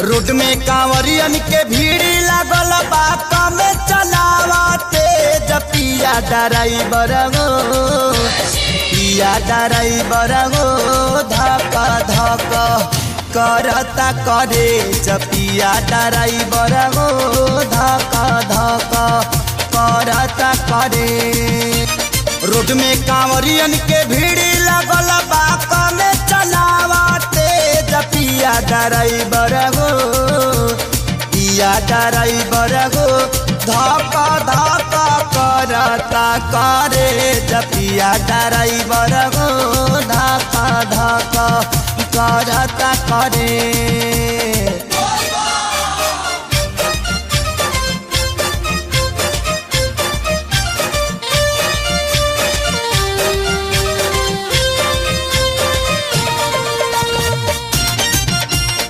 Road में कांवरियन के भीड़ लागल बात में चलावते पिया ड्राइवर गो पिया ड्राइवर गो धक धक करता करे पिया ड्राइवर गो धक धक करता करे। रोड में कांवरियन के भीड़ लागल बात में चलावते पिया ड्राइवर गो पिया ड्राइवर गो धक धक करता करे पिया ड्राइवर गो धक धक करता करे।